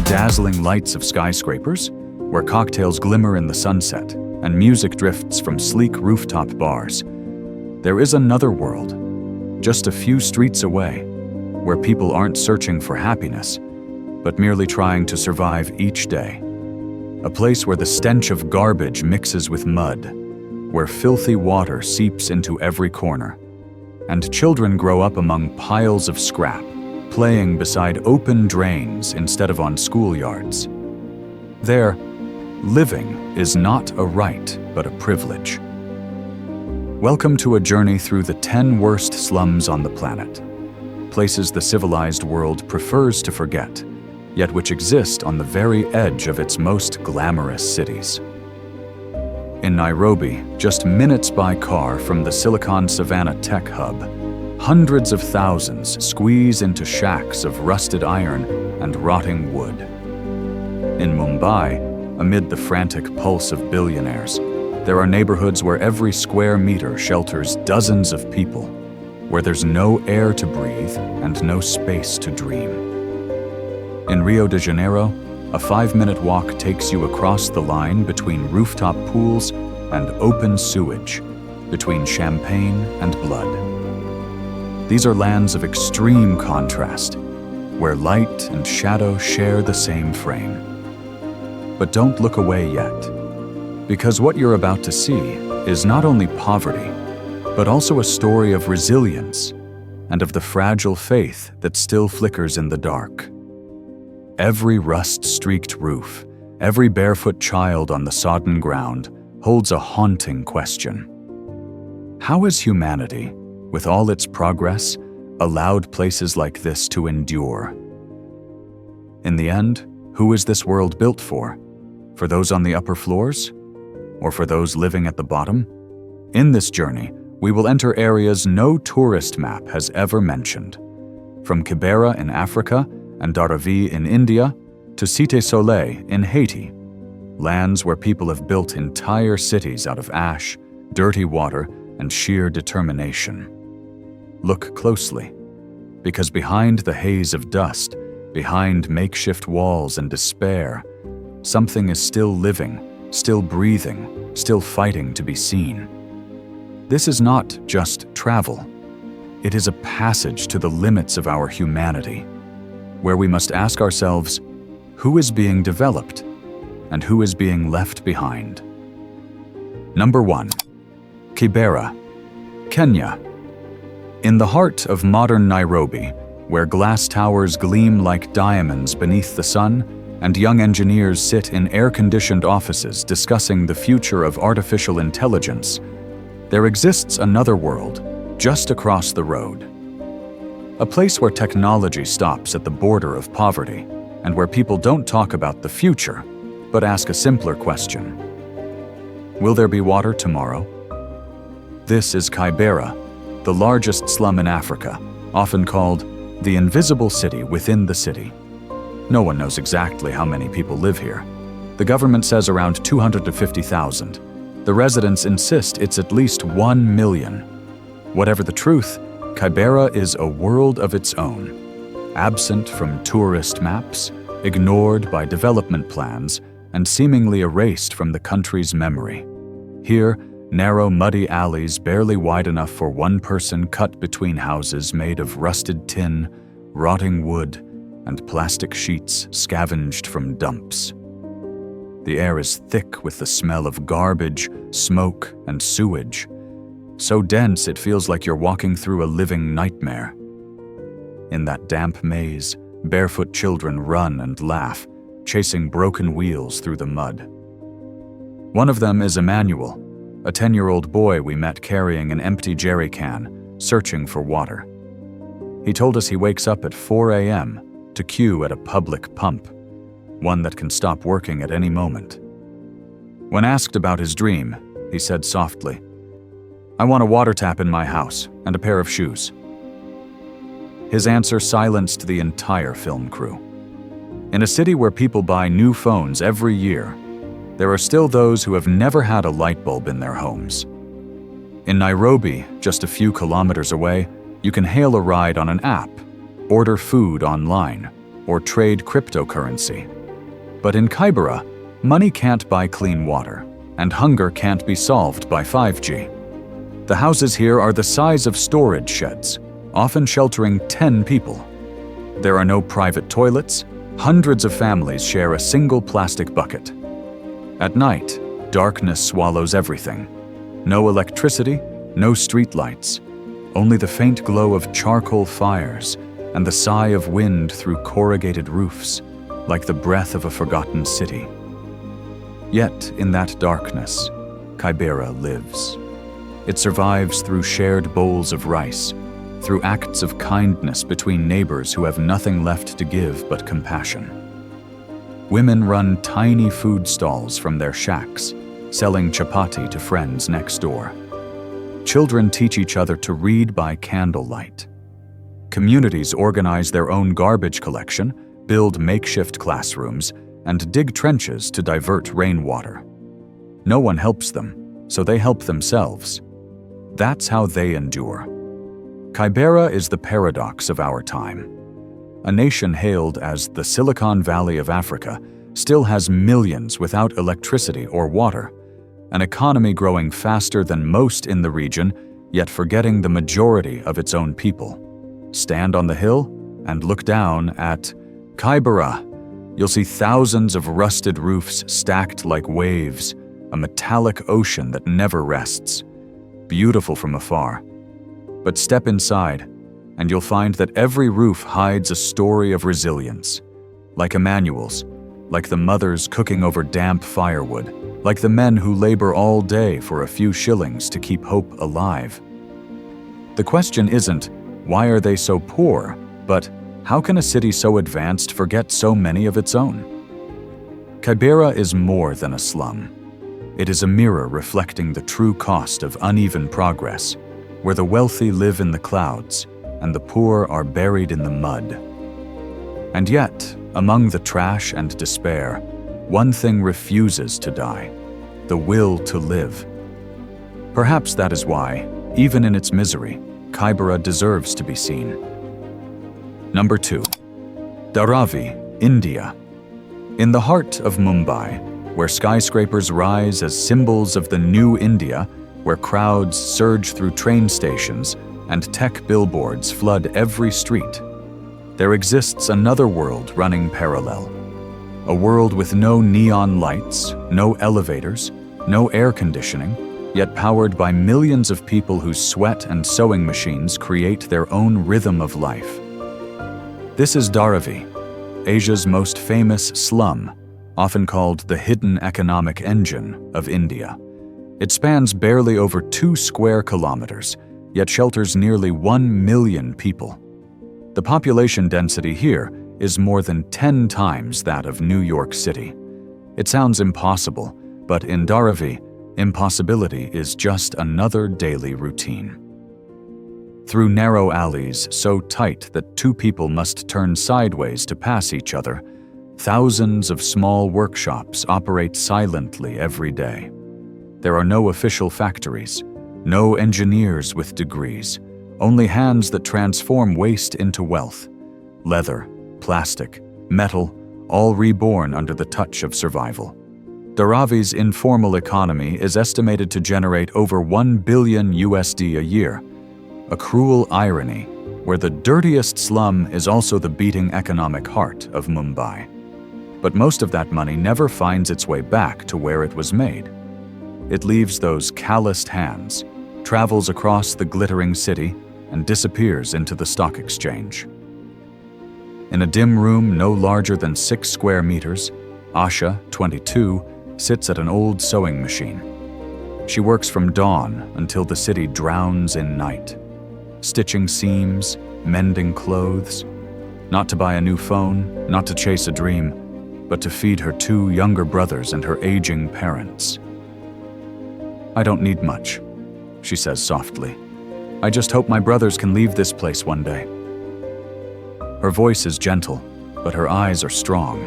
dazzling lights of skyscrapers, where cocktails glimmer in the sunset and music drifts from sleek rooftop bars, there is another world, just a few streets away, where people aren't searching for happiness, but merely trying to survive each day. A place where the stench of garbage mixes with mud, where filthy water seeps into every corner, and children grow up among piles of scrap, playing beside open drains instead of on schoolyards. There, living is not a right, but a privilege. Welcome to a journey through the 10 worst slums on the planet, places the civilized world prefers to forget, yet which exist on the very edge of its most glamorous cities. In Nairobi, just minutes by car from the Silicon Savannah tech hub, hundreds of thousands squeeze into shacks of rusted iron and rotting wood. In Mumbai, amid the frantic pulse of billionaires, there are neighborhoods where every square meter shelters dozens of people, where there's no air to breathe and no space to dream. In Rio de Janeiro, a 5-minute walk takes you across the line between rooftop pools and open sewage, between champagne and blood. These are lands of extreme contrast, where light and shadow share the same frame. But don't look away yet, because what you're about to see is not only poverty, but also a story of resilience and of the fragile faith that still flickers in the dark. Every rust-streaked roof, every barefoot child on the sodden ground holds a haunting question. How has humanity, with all its progress, allowed places like this to endure? In the end, who is this world built for? For those on the upper floors? Or for those living at the bottom? In this journey, we will enter areas no tourist map has ever mentioned. From Kibera in Africa and Dharavi in India to Cité Soleil in Haiti, lands where people have built entire cities out of ash, dirty water, and sheer determination. Look closely, because behind the haze of dust, behind makeshift walls and despair, something is still living, still breathing, still fighting to be seen. This is not just travel. It is a passage to the limits of our humanity, where we must ask ourselves, who is being developed and who is being left behind? Number 1. Kibera, Kenya. In the heart of modern Nairobi, where glass towers gleam like diamonds beneath the sun, and young engineers sit in air-conditioned offices discussing the future of artificial intelligence, there exists another world just across the road. A place where technology stops at the border of poverty, and where people don't talk about the future, but ask a simpler question. Will there be water tomorrow? This is Kibera, the largest slum in Africa, often called the invisible city within the city. No one knows exactly how many people live here. The government says around 250,000. The residents insist it's at least 1 million. Whatever the truth, Kibera is a world of its own, absent from tourist maps, ignored by development plans, and seemingly erased from the country's memory. Here, narrow, muddy alleys barely wide enough for one person cut between houses made of rusted tin, rotting wood, and plastic sheets scavenged from dumps. The air is thick with the smell of garbage, smoke, and sewage, so dense it feels like you're walking through a living nightmare. In that damp maze, barefoot children run and laugh, chasing broken wheels through the mud. One of them is Emmanuel, a 10-year-old boy we met carrying an empty jerry can, searching for water. He told us he wakes up at 4 a.m. to queue at a public pump, one that can stop working at any moment. When asked about his dream, he said softly, "I want a water tap in my house and a pair of shoes." His answer silenced the entire film crew. In a city where people buy new phones every year, there are still those who have never had a light bulb in their homes. In Nairobi, just a few kilometers away, you can hail a ride on an app, order food online, or trade cryptocurrency, But in Kibera, money can't buy clean water, and hunger can't be solved by 5G. The houses here are the size of storage sheds, often sheltering 10 people. There are no private toilets. Hundreds of families share a single plastic bucket. At night, darkness swallows everything. No electricity, no street lights, only the faint glow of charcoal fires and the sigh of wind through corrugated roofs, like the breath of a forgotten city. Yet, in that darkness, Kibera lives. It survives through shared bowls of rice, through acts of kindness between neighbors who have nothing left to give but compassion. Women run tiny food stalls from their shacks, selling chapati to friends next door. Children teach each other to read by candlelight. Communities organize their own garbage collection, build makeshift classrooms, and dig trenches to divert rainwater. No one helps them, so they help themselves. That's how they endure. Kibera is the paradox of our time. A nation hailed as the Silicon Valley of Africa still has millions without electricity or water, an economy growing faster than most in the region, yet forgetting the majority of its own people. Stand on the hill and look down at Kibera. You'll see thousands of rusted roofs stacked like waves, a metallic ocean that never rests. Beautiful from afar. But step inside, and you'll find that every roof hides a story of resilience. Like Emmanuel's, like the mothers cooking over damp firewood, like the men who labor all day for a few shillings to keep hope alive. The question isn't, why are they so poor, but how can a city so advanced forget so many of its own? Kibera is more than a slum. It is a mirror reflecting the true cost of uneven progress, where the wealthy live in the clouds and the poor are buried in the mud. And yet, among the trash and despair, one thing refuses to die: the will to live. Perhaps that is why, even in its misery, Kibera deserves to be seen. Number 2. Dharavi, India. In the heart of Mumbai, where skyscrapers rise as symbols of the new India, where crowds surge through train stations and tech billboards flood every street, there exists another world running parallel. A world with no neon lights, no elevators, no air conditioning, yet powered by millions of people whose sweat and sewing machines create their own rhythm of life. This is Dharavi, Asia's most famous slum, often called the hidden economic engine of India. It spans barely over 2 square kilometers, yet shelters nearly 1 million people. The population density here is more than 10 times that of New York City. It sounds impossible, but in Dharavi, impossibility is just another daily routine. Through narrow alleys so tight that 2 people must turn sideways to pass each other, thousands of small workshops operate silently every day. There are no official factories, no engineers with degrees, only hands that transform waste into wealth. Leather, plastic, metal, all reborn under the touch of survival. Dharavi's informal economy is estimated to generate over $1 billion USD a year. A cruel irony, where the dirtiest slum is also the beating economic heart of Mumbai. But most of that money never finds its way back to where it was made. It leaves those calloused hands, travels across the glittering city, and disappears into the stock exchange. In a dim room no larger than 6 square meters, Asha, 22, sits at an old sewing machine. She works from dawn until the city drowns in night, stitching seams, mending clothes, not to buy a new phone, not to chase a dream, but to feed her 2 younger brothers and her aging parents. "I don't need much," she says softly. "I just hope my brothers can leave this place one day." Her voice is gentle, but her eyes are strong.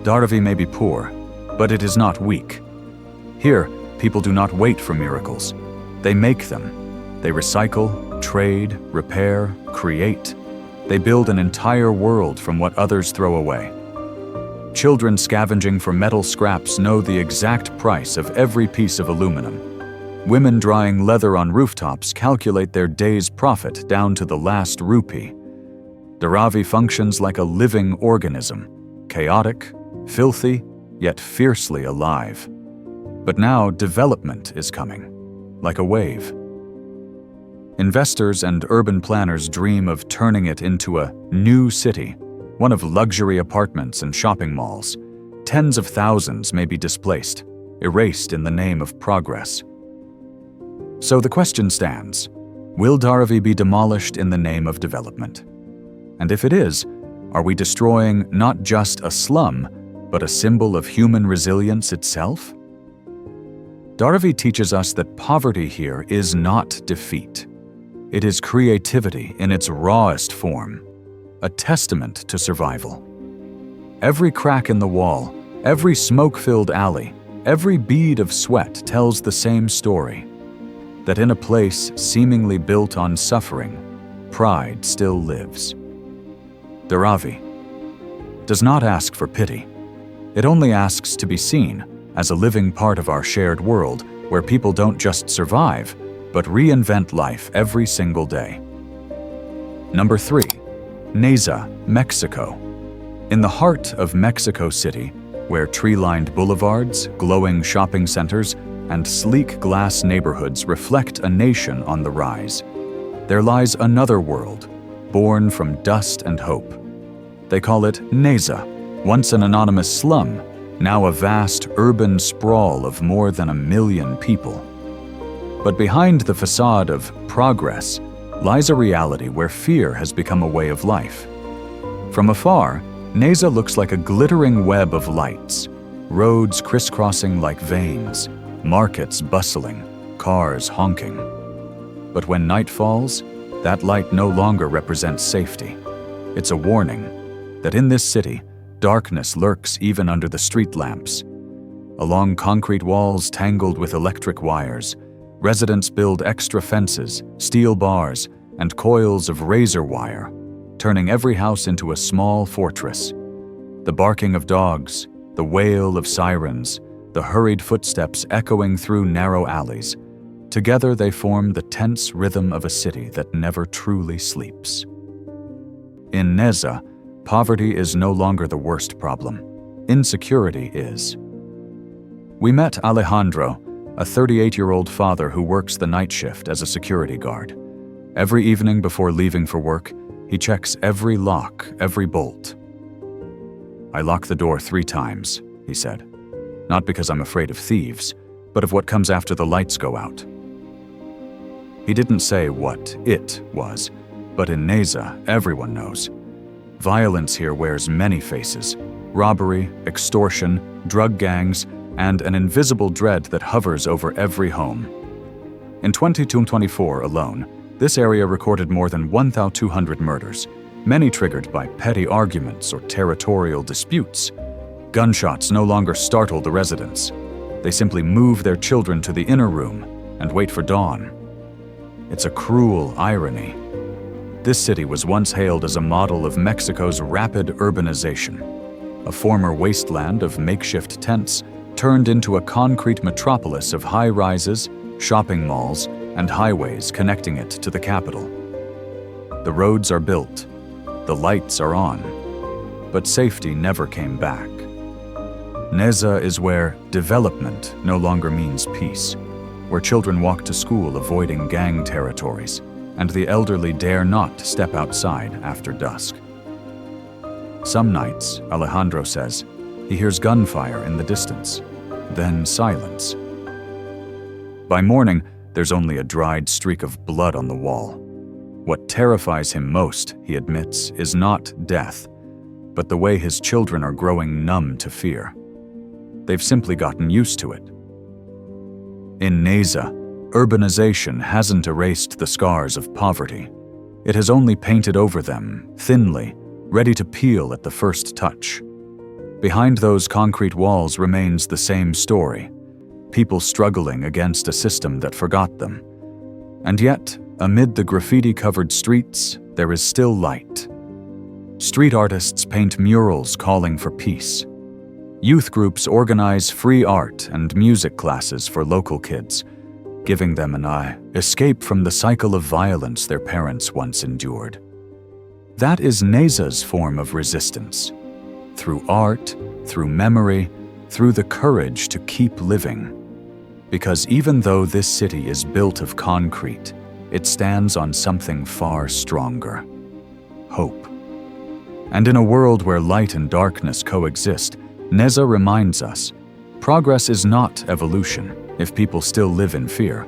Dharavi may be poor, but it is not weak. Here, people do not wait for miracles. They make them. They recycle, trade, repair, create. They build an entire world from what others throw away. Children scavenging for metal scraps know the exact price of every piece of aluminum. Women drying leather on rooftops calculate their day's profit down to the last rupee. Dharavi functions like a living organism, chaotic, filthy, yet fiercely alive. But now development is coming, like a wave. Investors and urban planners dream of turning it into a new city, one of luxury apartments and shopping malls. Tens of thousands may be displaced, erased in the name of progress. So the question stands, will Dharavi be demolished in the name of development? And if it is, are we destroying not just a slum, but a symbol of human resilience itself? Dharavi teaches us that poverty here is not defeat. It is creativity in its rawest form, a testament to survival. Every crack in the wall, every smoke-filled alley, every bead of sweat tells the same story, that in a place seemingly built on suffering, pride still lives. Dharavi does not ask for pity. It only asks to be seen as a living part of our shared world where people don't just survive, but reinvent life every single day. Number 3. Neza, Mexico. In the heart of Mexico City, where tree-lined boulevards, glowing shopping centers, and sleek glass neighborhoods reflect a nation on the rise, there lies another world, born from dust and hope. They call it Neza, once an anonymous slum, now a vast urban sprawl of more than 1 million people. But behind the facade of progress lies a reality where fear has become a way of life. From afar, Neza looks like a glittering web of lights, roads crisscrossing like veins, markets bustling, cars honking. But when night falls, that light no longer represents safety. It's a warning that in this city, darkness lurks even under the street lamps. Along concrete walls tangled with electric wires, residents build extra fences, steel bars, and coils of razor wire, turning every house into a small fortress. The barking of dogs, the wail of sirens, the hurried footsteps echoing through narrow alleys. Together they form the tense rhythm of a city that never truly sleeps. In Neza, poverty is no longer the worst problem. Insecurity is. We met Alejandro, a 38-year-old father who works the night shift as a security guard. Every evening before leaving for work, he checks every lock, every bolt. "I lock the door 3 times, he said. "Not because I'm afraid of thieves, but of what comes after the lights go out." He didn't say what it was, but in Neza, everyone knows. Violence here wears many faces: robbery, extortion, drug gangs, and an invisible dread that hovers over every home. In 2024 alone, this area recorded more than 1,200 murders, many triggered by petty arguments or territorial disputes. Gunshots no longer startle the residents. They simply move their children to the inner room and wait for dawn. It's a cruel irony. This city was once hailed as a model of Mexico's rapid urbanization. A former wasteland of makeshift tents turned into a concrete metropolis of high-rises, shopping malls, and highways connecting it to the capital. The roads are built, the lights are on, but safety never came back. Neza is where development no longer means peace, where children walk to school avoiding gang territories, and the elderly dare not step outside after dusk. Some nights, Alejandro says, he hears gunfire in the distance, then silence. By morning, there's only a dried streak of blood on the wall. What terrifies him most, he admits, is not death, but the way his children are growing numb to fear. They've simply gotten used to it. In Neza, urbanization hasn't erased the scars of poverty. It has only painted over them, thinly, ready to peel at the first touch. Behind those concrete walls remains the same story: people struggling against a system that forgot them. And yet, amid the graffiti-covered streets, there is still light. Street artists paint murals calling for peace. Youth groups organize free art and music classes for local kids, giving them an escape from the cycle of violence their parents once endured. That is Neza's form of resistance. Through art, through memory, through the courage to keep living. Because even though this city is built of concrete, it stands on something far stronger: hope. And in a world where light and darkness coexist, Neza reminds us, progress is not evolution if people still live in fear.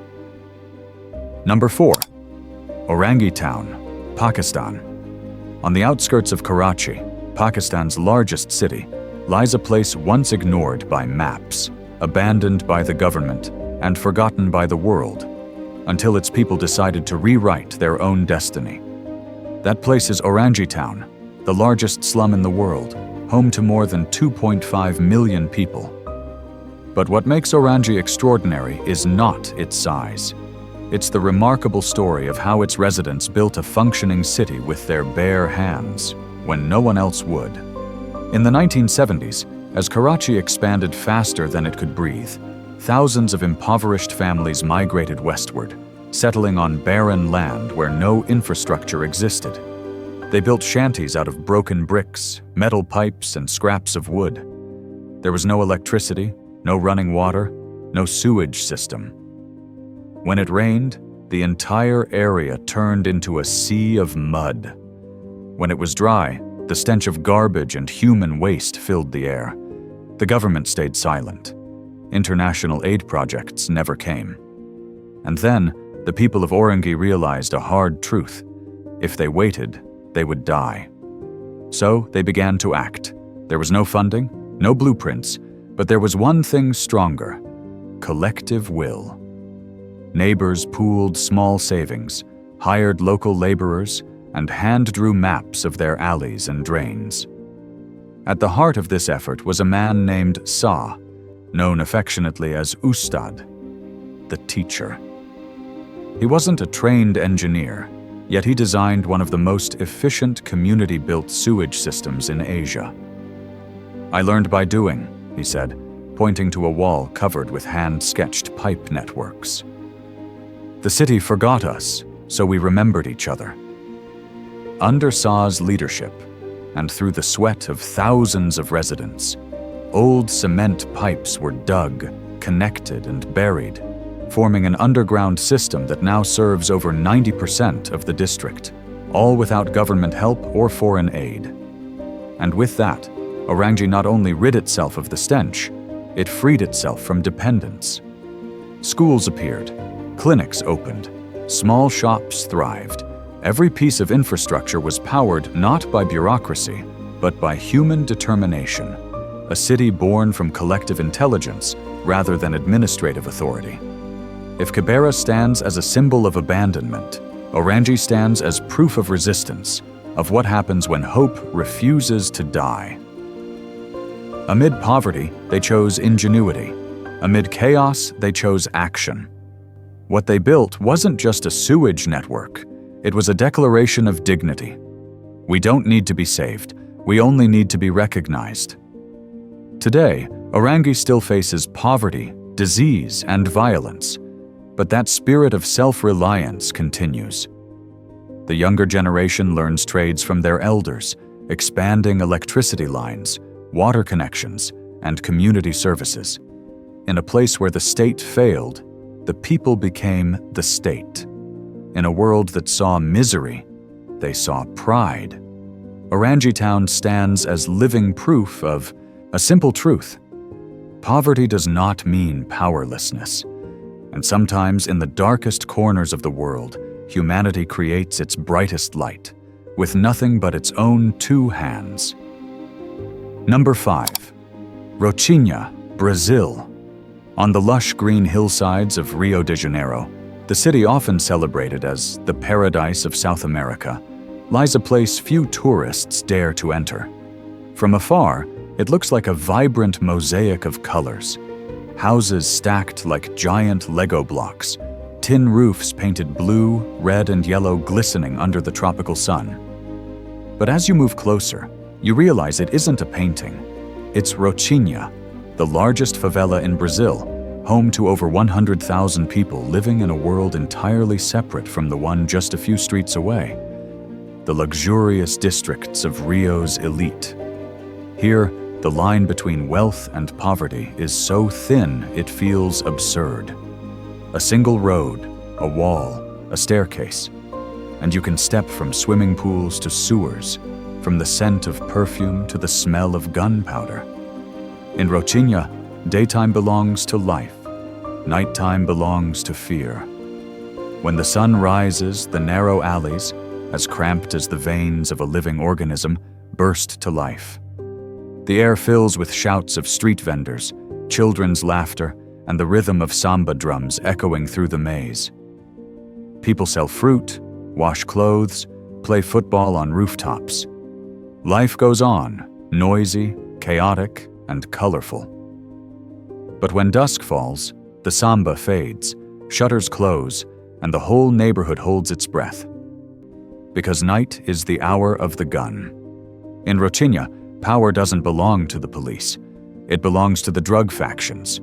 Number 4. Orangi Town, Pakistan. On the outskirts of Karachi, Pakistan's largest city, lies a place once ignored by maps, abandoned by the government, and forgotten by the world, until its people decided to rewrite their own destiny. That place is Orangi Town, the largest slum in the world, home to more than 2.5 million people. But what makes Orangi extraordinary is not its size. It's the remarkable story of how its residents built a functioning city with their bare hands, when no one else would. In the 1970s, as Karachi expanded faster than it could breathe, thousands of impoverished families migrated westward, settling on barren land where no infrastructure existed. They built shanties out of broken bricks, metal pipes, and scraps of wood. There was no electricity, no running water, no sewage system. When it rained, the entire area turned into a sea of mud. When it was dry, the stench of garbage and human waste filled the air. The government stayed silent. International aid projects never came. And then, the people of Orangi realized a hard truth. If they waited, they would die. So they began to act. There was no funding, no blueprints, but there was one thing stronger: collective will. Neighbors pooled small savings, hired local laborers, and hand-drew maps of their alleys and drains. At the heart of this effort was a man named Sa, known affectionately as Ustad, the teacher. He wasn't a trained engineer, yet he designed one of the most efficient community-built sewage systems in Asia. "I learned by doing," he said, pointing to a wall covered with hand-sketched pipe networks. "The city forgot us, so we remembered each other." Under Sa's leadership, and through the sweat of thousands of residents, old cement pipes were dug, connected, and buried, forming an underground system that now serves over 90% of the district, all without government help or foreign aid. And with that, Orangi not only rid itself of the stench, it freed itself from dependence. Schools appeared, clinics opened, small shops thrived. Every piece of infrastructure was powered not by bureaucracy, but by human determination, a city born from collective intelligence rather than administrative authority. If Kibera stands as a symbol of abandonment, Orangi stands as proof of resistance, of what happens when hope refuses to die. Amid poverty, they chose ingenuity. Amid chaos, they chose action. What they built wasn't just a sewage network. It was a declaration of dignity. We don't need to be saved. We only need to be recognized. Today, Orangi still faces poverty, disease, and violence. But that spirit of self-reliance continues. The younger generation learns trades from their elders, expanding electricity lines, water connections, and community services. In a place where the state failed, the people became the state. In a world that saw misery, they saw pride. Orangi Town stands as living proof of a simple truth. Poverty does not mean powerlessness. And sometimes in the darkest corners of the world, humanity creates its brightest light, with nothing but its own two hands. Number 5. Rocinha, Brazil. On the lush green hillsides of Rio de Janeiro, the city often celebrated as the paradise of South America, lies a place few tourists dare to enter. From afar, it looks like a vibrant mosaic of colors. Houses stacked like giant Lego blocks, tin roofs painted blue, red, and yellow glistening under the tropical sun. But as you move closer, you realize it isn't a painting. It's Rocinha, the largest favela in Brazil, home to over 100,000 people living in a world entirely separate from the one just a few streets away. The luxurious districts of Rio's elite. Here, the line between wealth and poverty is so thin it feels absurd. A single road, a wall, a staircase, and you can step from swimming pools to sewers, from the scent of perfume to the smell of gunpowder. In Rocinha, daytime belongs to life, nighttime belongs to fear. When the sun rises, the narrow alleys, as cramped as the veins of a living organism, burst to life. The air fills with shouts of street vendors, children's laughter, and the rhythm of samba drums echoing through the maze. People sell fruit, wash clothes, play football on rooftops. Life goes on, noisy, chaotic, and colorful. But when dusk falls, the samba fades, shutters close, and the whole neighborhood holds its breath. Because night is the hour of the gun. In Rocinha, power doesn't belong to the police. It belongs to the drug factions.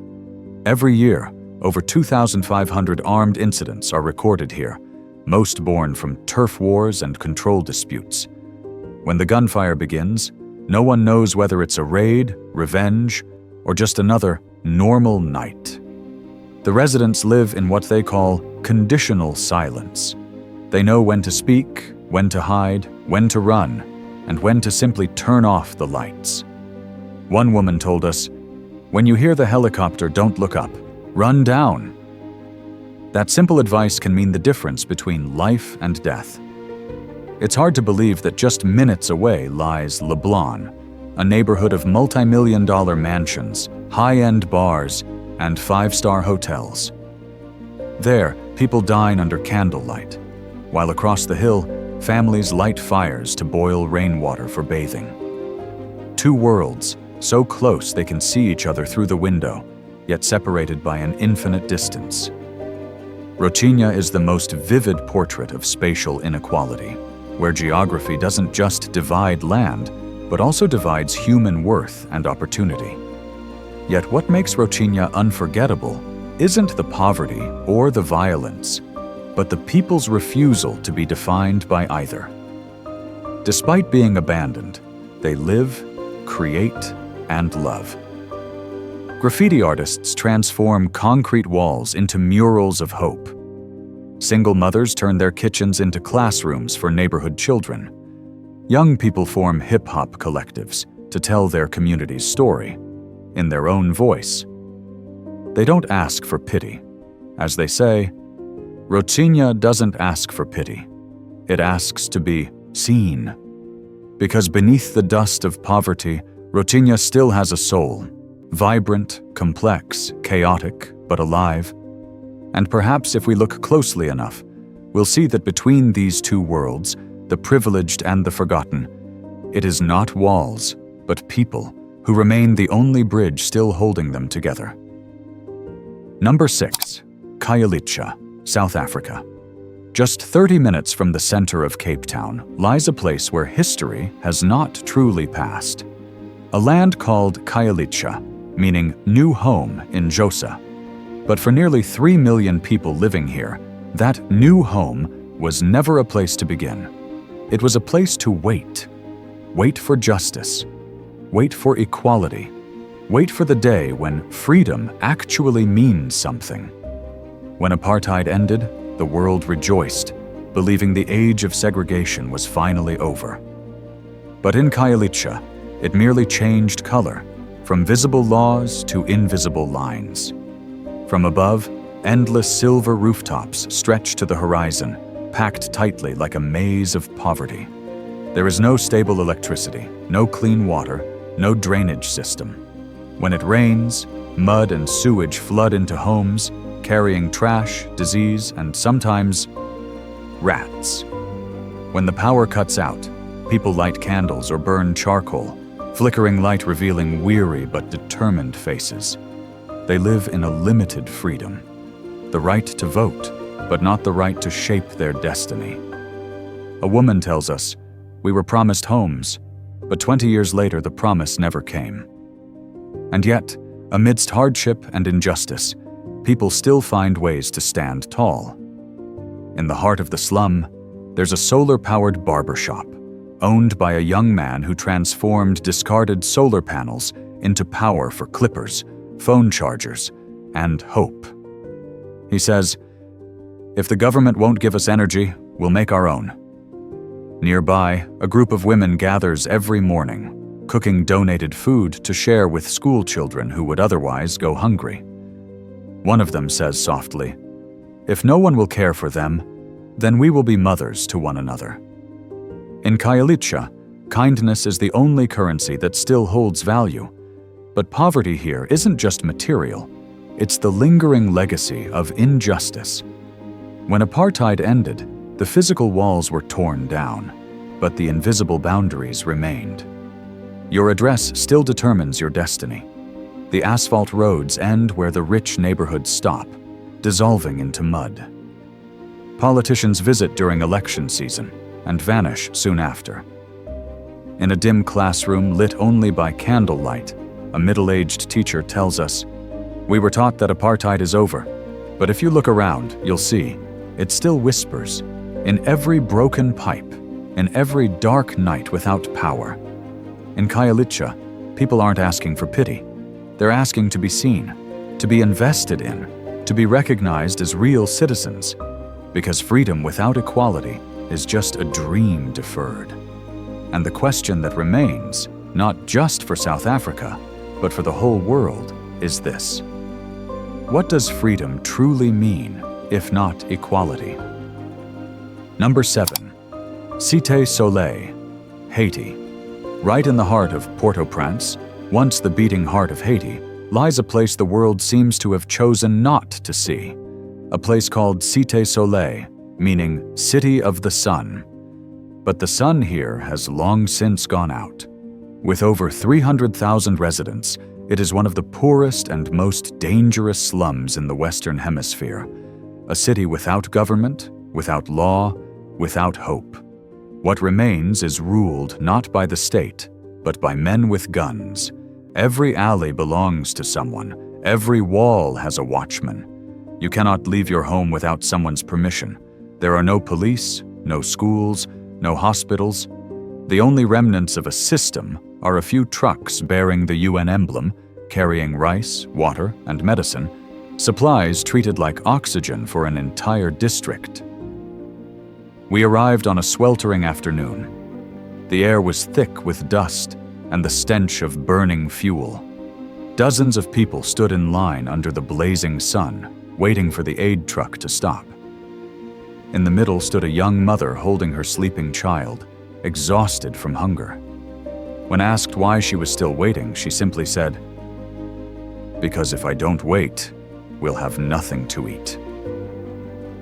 Every year, over 2,500 armed incidents are recorded here, most born from turf wars and control disputes. When the gunfire begins, no one knows whether it's a raid, revenge, or just another normal night. The residents live in what they call conditional silence. They know when to speak, when to hide, when to run, and when to simply turn off the lights. One woman told us, "When you hear the helicopter, don't look up. Run down." That simple advice can mean the difference between life and death. It's hard to believe that just minutes away lies Leblon, a neighborhood of multi-million-dollar mansions, high-end bars, and five-star hotels. There, people dine under candlelight, while across the hill, families light fires to boil rainwater for bathing. Two worlds, so close they can see each other through the window, yet separated by an infinite distance. Rocinha is the most vivid portrait of spatial inequality, where geography doesn't just divide land, but also divides human worth and opportunity. Yet what makes Rocinha unforgettable isn't the poverty or the violence, but the people's refusal to be defined by either. Despite being abandoned, they live, create, and love. Graffiti artists transform concrete walls into murals of hope. Single mothers turn their kitchens into classrooms for neighborhood children. Young people form hip-hop collectives to tell their community's story, in their own voice. They don't ask for pity. As they say, Rocinha doesn't ask for pity. It asks to be seen. Because beneath the dust of poverty, Rocinha still has a soul, vibrant, complex, chaotic, but alive. And perhaps if we look closely enough, we'll see that between these two worlds, the privileged and the forgotten, it is not walls, but people who remain the only bridge still holding them together. Number 6. Khayelitsha, South Africa. Just 30 minutes from the center of Cape Town lies a place where history has not truly passed. A land called Khayelitsha, meaning new home in Xhosa. But for nearly 3 million people living here, that new home was never a place to begin. It was a place to wait. Wait for justice. Wait for equality. Wait for the day when freedom actually means something. When apartheid ended, the world rejoiced, believing the age of segregation was finally over. But in Khayelitsha, it merely changed color, from visible laws to invisible lines. From above, endless silver rooftops stretch to the horizon, packed tightly like a maze of poverty. There is no stable electricity, no clean water, no drainage system. When it rains, mud and sewage flood into homes, carrying trash, disease, and sometimes rats. When the power cuts out, people light candles or burn charcoal, flickering light revealing weary but determined faces. They live in a limited freedom. The right to vote, but not the right to shape their destiny. A woman tells us, "We were promised homes, but 20 years later the promise never came." And yet, amidst hardship and injustice, people still find ways to stand tall. In the heart of the slum, there's a solar-powered barber shop, owned by a young man who transformed discarded solar panels into power for clippers, phone chargers, and hope. He says, "If the government won't give us energy, we'll make our own." Nearby, a group of women gathers every morning, cooking donated food to share with school children who would otherwise go hungry. One of them says softly, "If no one will care for them, then we will be mothers to one another." In Khayelitsha, kindness is the only currency that still holds value. But poverty here isn't just material, it's the lingering legacy of injustice. When apartheid ended, the physical walls were torn down, but the invisible boundaries remained. Your address still determines your destiny. The asphalt roads end where the rich neighborhoods stop, dissolving into mud. Politicians visit during election season and vanish soon after. In a dim classroom lit only by candlelight, a middle-aged teacher tells us, "We were taught that apartheid is over, but if you look around, you'll see, it still whispers, in every broken pipe, in every dark night without power." In Khayelitsha, people aren't asking for pity. They're asking to be seen, to be invested in, to be recognized as real citizens, because freedom without equality is just a dream deferred. And the question that remains, not just for South Africa, but for the whole world, is this: what does freedom truly mean, if not equality? Number 7. Cité Soleil, Haiti. Right in the heart of Port-au-Prince, once the beating heart of Haiti, lies a place the world seems to have chosen not to see. A place called Cité Soleil, meaning City of the Sun. But the sun here has long since gone out. With over 300,000 residents, it is one of the poorest and most dangerous slums in the Western Hemisphere. A city without government, without law, without hope. What remains is ruled not by the state, but by men with guns. Every alley belongs to someone. Every wall has a watchman. You cannot leave your home without someone's permission. There are no police, no schools, no hospitals. The only remnants of a system are a few trucks bearing the UN emblem, carrying rice, water, and medicine, supplies treated like oxygen for an entire district. We arrived on a sweltering afternoon. The air was thick with dust and the stench of burning fuel. Dozens of people stood in line under the blazing sun, waiting for the aid truck to stop. In the middle stood a young mother holding her sleeping child, exhausted from hunger. When asked why she was still waiting, she simply said, "Because if I don't wait, we'll have nothing to eat."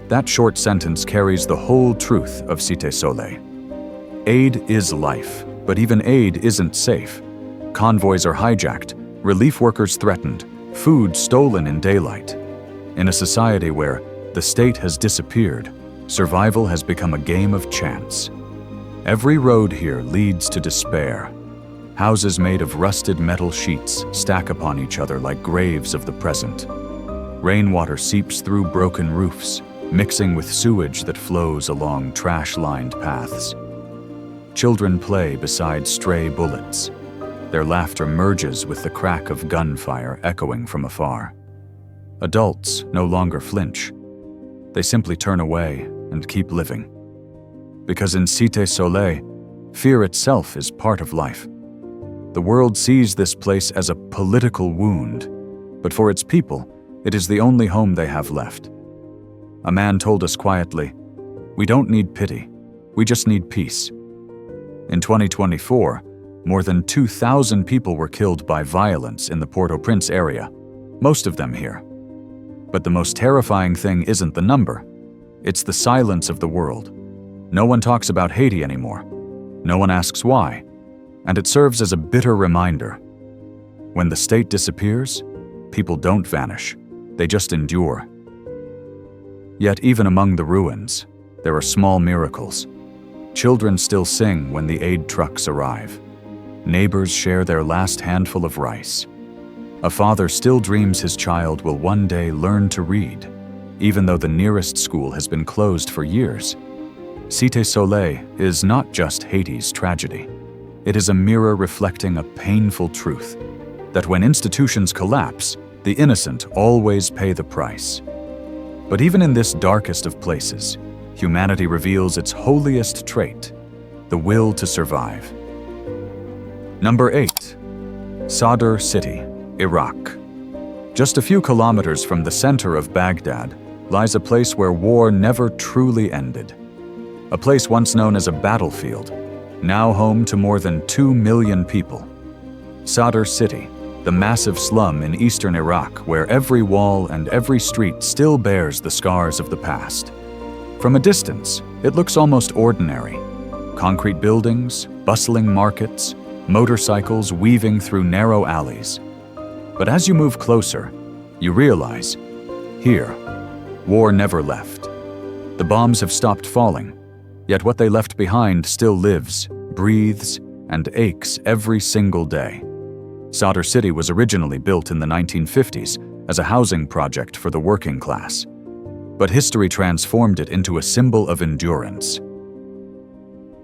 That short sentence carries the whole truth of Cité Soleil. Aid is life, but even aid isn't safe. Convoys are hijacked, relief workers threatened, food stolen in daylight. In a society where the state has disappeared, survival has become a game of chance. Every road here leads to despair. Houses made of rusted metal sheets stack upon each other like graves of the present. Rainwater seeps through broken roofs, mixing with sewage that flows along trash-lined paths. Children play beside stray bullets. Their laughter merges with the crack of gunfire echoing from afar. Adults no longer flinch. They simply turn away and keep living. Because in Cité Soleil, fear itself is part of life. The world sees this place as a political wound, but for its people, it is the only home they have left. A man told us quietly, "We don't need pity, we just need peace." In 2024, more than 2,000 people were killed by violence in the Port-au-Prince area, most of them here. But the most terrifying thing isn't the number, it's the silence of the world. No one talks about Haiti anymore. No one asks why. And it serves as a bitter reminder. When the state disappears, people don't vanish, they just endure. Yet even among the ruins, there are small miracles. Children still sing when the aid trucks arrive. Neighbors share their last handful of rice. A father still dreams his child will one day learn to read, even though the nearest school has been closed for years. Cité Soleil is not just Haiti's tragedy. It is a mirror reflecting a painful truth, that when institutions collapse, the innocent always pay the price. But even in this darkest of places, humanity reveals its holiest trait, the will to survive. Number 8. Sadr City, Iraq. Just a few kilometers from the center of Baghdad lies a place where war never truly ended. A place once known as a battlefield, now home to more than 2 million people. Sadr City, the massive slum in eastern Iraq where every wall and every street still bears the scars of the past. From a distance, it looks almost ordinary. Concrete buildings, bustling markets, motorcycles weaving through narrow alleys. But as you move closer, you realize, here, war never left. The bombs have stopped falling, yet what they left behind still lives, breathes, and aches every single day. Sadr City was originally built in the 1950s as a housing project for the working class, but history transformed it into a symbol of endurance.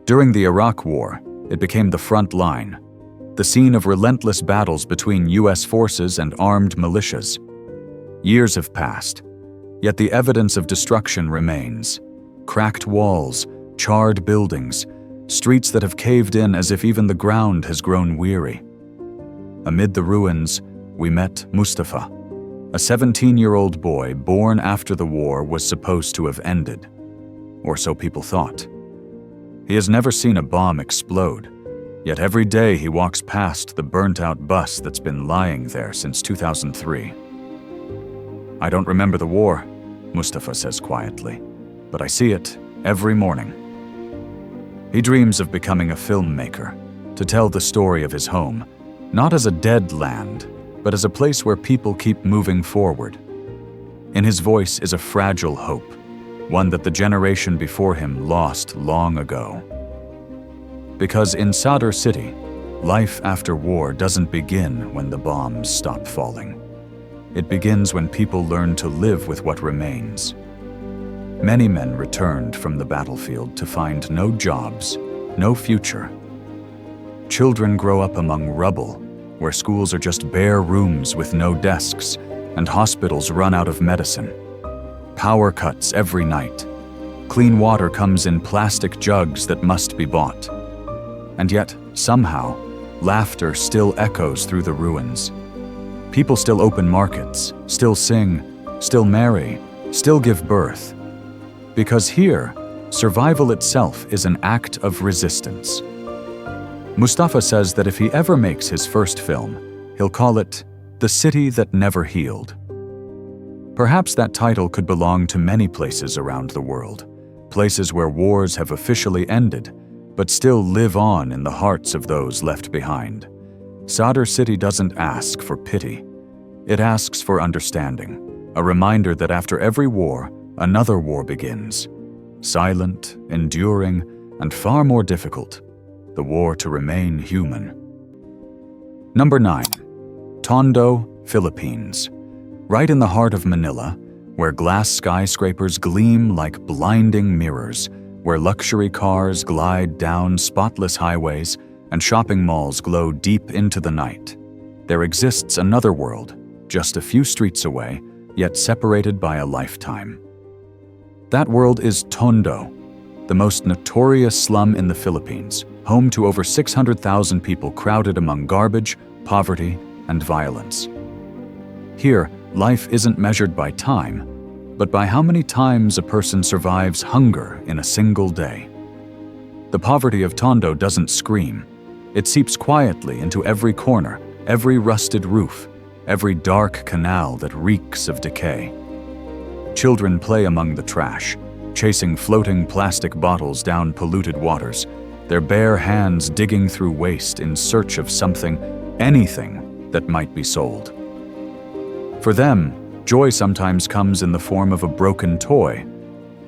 During the Iraq War, it became the front line, the scene of relentless battles between U.S. forces and armed militias. Years have passed, yet the evidence of destruction remains. Cracked walls, charred buildings, streets that have caved in as if even the ground has grown weary. Amid the ruins, we met Mustafa, a 17-year-old boy born after the war was supposed to have ended, or so people thought. He has never seen a bomb explode, yet every day he walks past the burnt-out bus that's been lying there since 2003. I don't remember the war, Mustafa says quietly, but I see it every morning. He dreams of becoming a filmmaker, to tell the story of his home, not as a dead land, but as a place where people keep moving forward. In his voice is a fragile hope, one that the generation before him lost long ago. Because in Sadr City, life after war doesn't begin when the bombs stop falling. It begins when people learn to live with what remains. Many men returned from the battlefield to find no jobs, no future. Children grow up among rubble, where schools are just bare rooms with no desks, and hospitals run out of medicine. Power cuts every night. Clean water comes in plastic jugs that must be bought. And yet, somehow, laughter still echoes through the ruins. People still open markets, still sing, still marry, still give birth. Because here, survival itself is an act of resistance. Mustafa says that if he ever makes his first film, he'll call it The City That Never Healed. Perhaps that title could belong to many places around the world, places where wars have officially ended, but still live on in the hearts of those left behind. Sadr City doesn't ask for pity. It asks for understanding, a reminder that after every war, another war begins. Silent, enduring, and far more difficult, the war to remain human. Number 9. Tondo, Philippines. Right in the heart of Manila, where glass skyscrapers gleam like blinding mirrors, where luxury cars glide down spotless highways and shopping malls glow deep into the night, there exists another world, just a few streets away, yet separated by a lifetime. That world is Tondo, the most notorious slum in the Philippines, home to over 600,000 people crowded among garbage, poverty, and violence. Here, life isn't measured by time, but by how many times a person survives hunger in a single day. The poverty of Tondo doesn't scream. It seeps quietly into every corner, every rusted roof, every dark canal that reeks of decay. Children play among the trash, chasing floating plastic bottles down polluted waters, their bare hands digging through waste in search of something, anything that might be sold. For them, joy sometimes comes in the form of a broken toy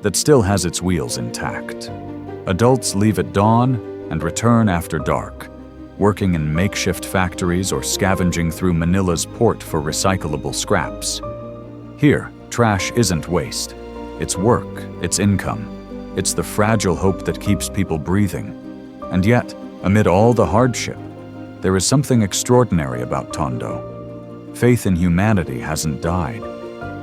that still has its wheels intact. Adults leave at dawn and return after dark, working in makeshift factories or scavenging through Manila's port for recyclable scraps. Here, trash isn't waste. It's work, it's income. It's the fragile hope that keeps people breathing. And yet, amid all the hardship, there is something extraordinary about Tondo. Faith in humanity hasn't died.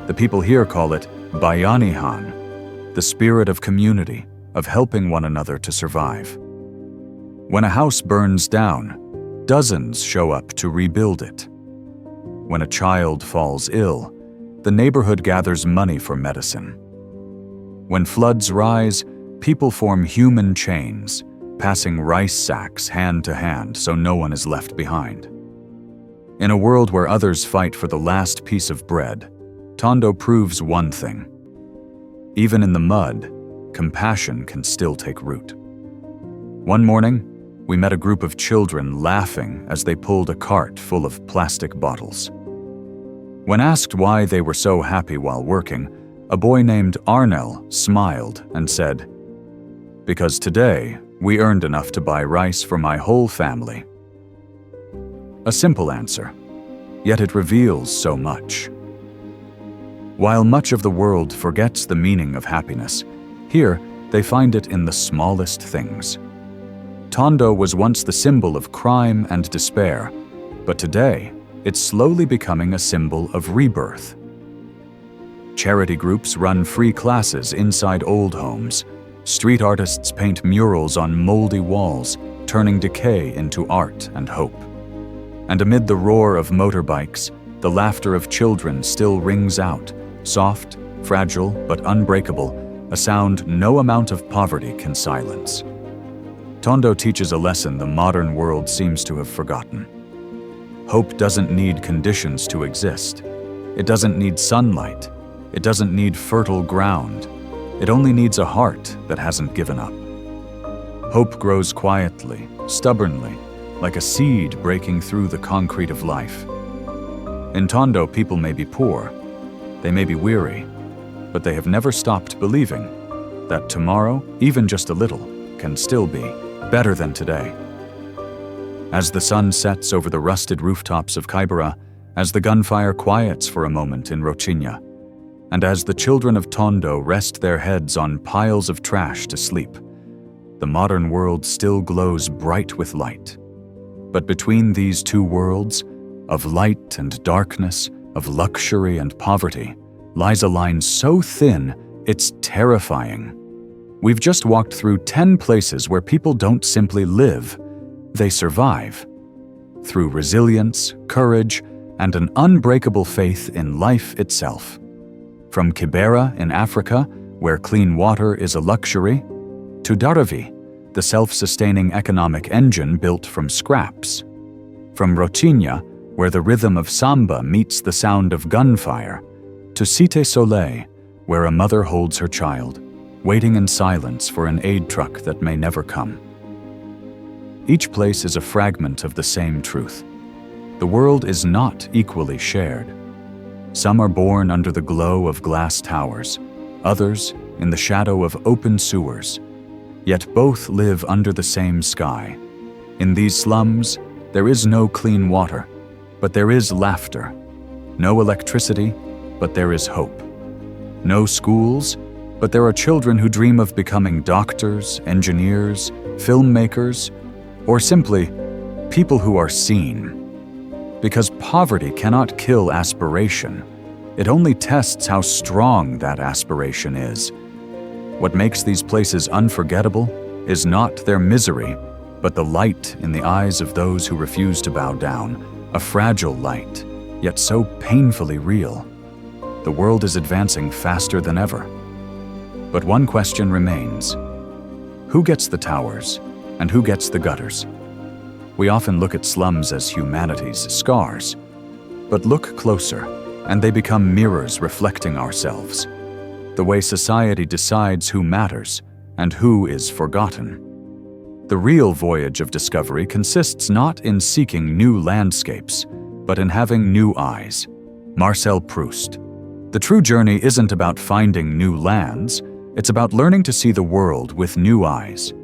The people here call it Bayanihan, the spirit of community, of helping one another to survive. When a house burns down, dozens show up to rebuild it. When a child falls ill, the neighborhood gathers money for medicine. When floods rise, people form human chains, passing rice sacks hand to hand so no one is left behind. In a world where others fight for the last piece of bread, Tondo proves one thing. Even in the mud, compassion can still take root. One morning, we met a group of children laughing as they pulled a cart full of plastic bottles. When asked why they were so happy while working, a boy named Arnel smiled and said, "Because today, we earned enough to buy rice for my whole family." A simple answer, yet it reveals so much. While much of the world forgets the meaning of happiness, here they find it in the smallest things. Tondo was once the symbol of crime and despair, but today it's slowly becoming a symbol of rebirth. Charity groups run free classes inside old homes. Street artists paint murals on moldy walls, turning decay into art and hope. And amid the roar of motorbikes, the laughter of children still rings out, soft, fragile, but unbreakable, a sound no amount of poverty can silence. Tondo teaches a lesson the modern world seems to have forgotten. Hope doesn't need conditions to exist. It doesn't need sunlight. It doesn't need fertile ground. It only needs a heart that hasn't given up. Hope grows quietly, stubbornly, like a seed breaking through the concrete of life. In Tondo, people may be poor, they may be weary, but they have never stopped believing that tomorrow, even just a little, can still be better than today. As the sun sets over the rusted rooftops of Kibera, as the gunfire quiets for a moment in Rocinha, and as the children of Tondo rest their heads on piles of trash to sleep, the modern world still glows bright with light. But between these two worlds, of light and darkness, of luxury and poverty, lies a line so thin, it's terrifying. We've just walked through 10 places where people don't simply live, they survive. Through resilience, courage, and an unbreakable faith in life itself. From Kibera in Africa, where clean water is a luxury, to Dharavi, the self-sustaining economic engine built from scraps. From Rocinha, where the rhythm of samba meets the sound of gunfire, to Cité Soleil, where a mother holds her child, waiting in silence for an aid truck that may never come. Each place is a fragment of the same truth. The world is not equally shared. Some are born under the glow of glass towers, others in the shadow of open sewers. Yet both live under the same sky. In these slums, there is no clean water, but there is laughter. No electricity, but there is hope. No schools, but there are children who dream of becoming doctors, engineers, filmmakers, or simply people who are seen. Because poverty cannot kill aspiration. It only tests how strong that aspiration is. What makes these places unforgettable is not their misery, but the light in the eyes of those who refuse to bow down, a fragile light, yet so painfully real. The world is advancing faster than ever. But one question remains. Who gets the towers, and who gets the gutters? We often look at slums as humanity's scars. But look closer, and they become mirrors reflecting ourselves. The way society decides who matters and who is forgotten. The real voyage of discovery consists not in seeking new landscapes, but in having new eyes. Marcel Proust. The true journey isn't about finding new lands, it's about learning to see the world with new eyes.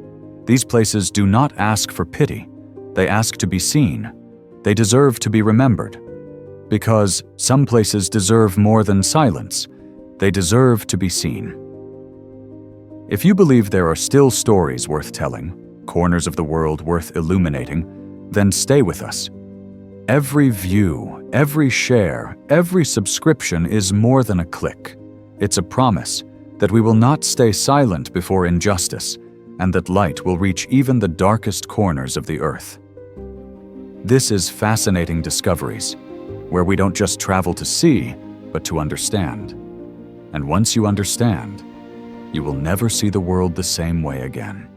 These places do not ask for pity, They ask to be seen. They deserve to be remembered. Because some places deserve more than silence. They deserve to be seen. If you believe there are still stories worth telling, corners of the world worth illuminating, then stay with us. Every view, every share, every subscription is more than a click. It's a promise that we will not stay silent before injustice, and that light will reach even the darkest corners of the earth. This is Fascinating Discoveries, where we don't just travel to see, but to understand. And once you understand, you will never see the world the same way again.